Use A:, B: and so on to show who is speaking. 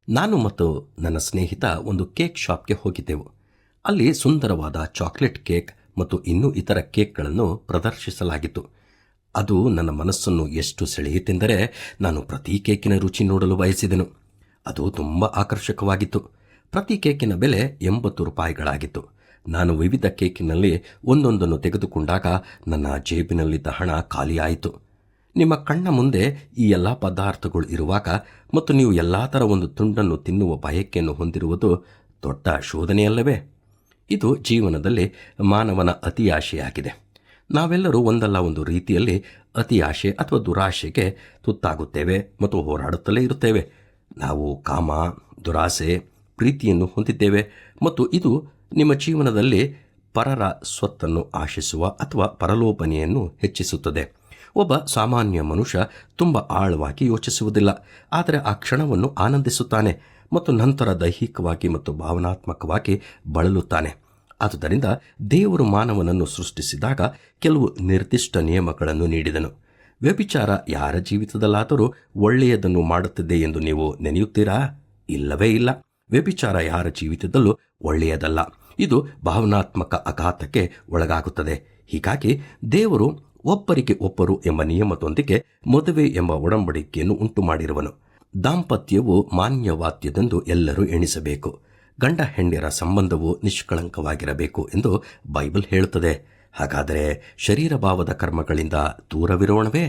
A: ನಾನು ಮತ್ತು ನನ್ನ ಸ್ನೇಹಿತ ಒಂದು ಕೇಕ್ ಶಾಪ್ಗೆ ಹೋಗಿದ್ದೆವು. ಅಲ್ಲಿ ಸುಂದರವಾದ ಚಾಕ್ಲೇಟ್ ಕೇಕ್ ಮತ್ತು ಇನ್ನೂ ಇತರ ಕೇಕ್ಗಳನ್ನು ಪ್ರದರ್ಶಿಸಲಾಗಿತ್ತು. ಅದು ನನ್ನ ಮನಸ್ಸನ್ನು ಎಷ್ಟು ಸೆಳೆಯಿತೆಂದರೆ ನಾನು ಪ್ರತಿ ಕೇಕಿನ ರುಚಿ ನೋಡಲು ಬಯಸಿದೆನು. ಅದು ತುಂಬ ಆಕರ್ಷಕವಾಗಿತ್ತು. ಪ್ರತಿ ಕೇಕಿನ ಬೆಲೆ 80 ರೂಪಾಯಿಗಳಾಗಿತ್ತು. ನಾನು ವಿವಿಧ ಕೇಕಿನಲ್ಲಿ ಒಂದೊಂದನ್ನು ತೆಗೆದುಕೊಂಡಾಗ ನನ್ನ ಜೇಬಿನಲ್ಲಿದ್ದ ಹಣ ಖಾಲಿಯಾಯಿತು. ನಿಮ್ಮ ಕಣ್ಣ ಮುಂದೆ ಈ ಎಲ್ಲ ಪದಾರ್ಥಗಳು ಇರುವಾಗ ಮತ್ತು ನೀವು ಎಲ್ಲ ಥರ ಒಂದು ತುಂಡನ್ನು ತಿನ್ನುವ ಬಯಕೆಯನ್ನು ಹೊಂದಿರುವುದು ದೊಡ್ಡ ಶೋಧನೆಯಲ್ಲವೇ? ಇದು ಜೀವನದಲ್ಲಿ ಮಾನವನ ಅತಿಯಾಶೆಯಾಗಿದೆ. ನಾವೆಲ್ಲರೂ ಒಂದಲ್ಲ ಒಂದು ರೀತಿಯಲ್ಲಿ ಅತಿಯಾಶೆ ಅಥವಾ ದುರಾಶೆಗೆ ತುತ್ತಾಗುತ್ತೇವೆ ಮತ್ತು ಹೋರಾಡುತ್ತಲೇ ಇರುತ್ತೇವೆ. ನಾವು ಕಾಮ, ದುರಾಸೆ, ಪ್ರೀತಿಯನ್ನು ಹೊಂದಿದ್ದೇವೆ ಮತ್ತು ಇದು ನಿಮ್ಮ ಜೀವನದಲ್ಲಿ ಪರರ ಸ್ವತ್ತನ್ನು ಆಶಿಸುವ ಅಥವಾ ಪರಲೋಪನೆಯನ್ನು ಹೆಚ್ಚಿಸುತ್ತದೆ. ಒಬ್ಬ ಸಾಮಾನ್ಯ ಮನುಷ್ಯ ತುಂಬ ಆಳವಾಗಿ ಯೋಚಿಸುವುದಿಲ್ಲ, ಆದರೆ ಆ ಕ್ಷಣವನ್ನು ಆನಂದಿಸುತ್ತಾನೆ ಮತ್ತು ನಂತರ ದೈಹಿಕವಾಗಿ ಮತ್ತು ಭಾವನಾತ್ಮಕವಾಗಿ ಬಳಲುತ್ತಾನೆ. ಆದುದರಿಂದ ದೇವರು ಮಾನವನನ್ನು ಸೃಷ್ಟಿಸಿದಾಗ ಕೆಲವು ನಿರ್ದಿಷ್ಟ ನಿಯಮಗಳನ್ನು ನೀಡಿದನು. ವ್ಯಭಿಚಾರ ಯಾರ ಜೀವಿತದಲ್ಲಾದರೂ ಒಳ್ಳೆಯದನ್ನು ಮಾಡುತ್ತದೆ ಎಂದು ನೀವು ನೆನೆಯುತ್ತೀರಾ? ಇಲ್ಲವೇ ಇಲ್ಲ. ವ್ಯಭಿಚಾರ ಯಾರ ಜೀವಿತದಲ್ಲೂ ಒಳ್ಳೆಯದಲ್ಲ. ಇದು ಭಾವನಾತ್ಮಕ ಆಘಾತಕ್ಕೆ ಒಳಗಾಗುತ್ತದೆ. ಹೀಗಾಗಿ ದೇವರು ಒಬ್ಬರಿಗೆ ಒಬ್ಬರು ಎಂಬ ನಿಯಮದೊಂದಿಗೆ ಮದುವೆ ಎಂಬ ಒಡಂಬಡಿಕೆಯನ್ನು ಉಂಟು ಮಾಡಿರುವನು. ದಾಂಪತ್ಯವು ಮಾನ್ಯವಾದ್ಯದೆಂದು ಎಲ್ಲರೂ ಎಣಿಸಬೇಕು. ಗಂಡ ಹೆಂಡಿಯರ ಸಂಬಂಧವು ನಿಷ್ಕಳಂಕವಾಗಿರಬೇಕು ಎಂದು ಬೈಬಲ್ ಹೇಳುತ್ತದೆ. ಹಾಗಾದರೆ ಶರೀರ ಭಾವದ ಕರ್ಮಗಳಿಂದ ದೂರವಿರೋಣವೇ?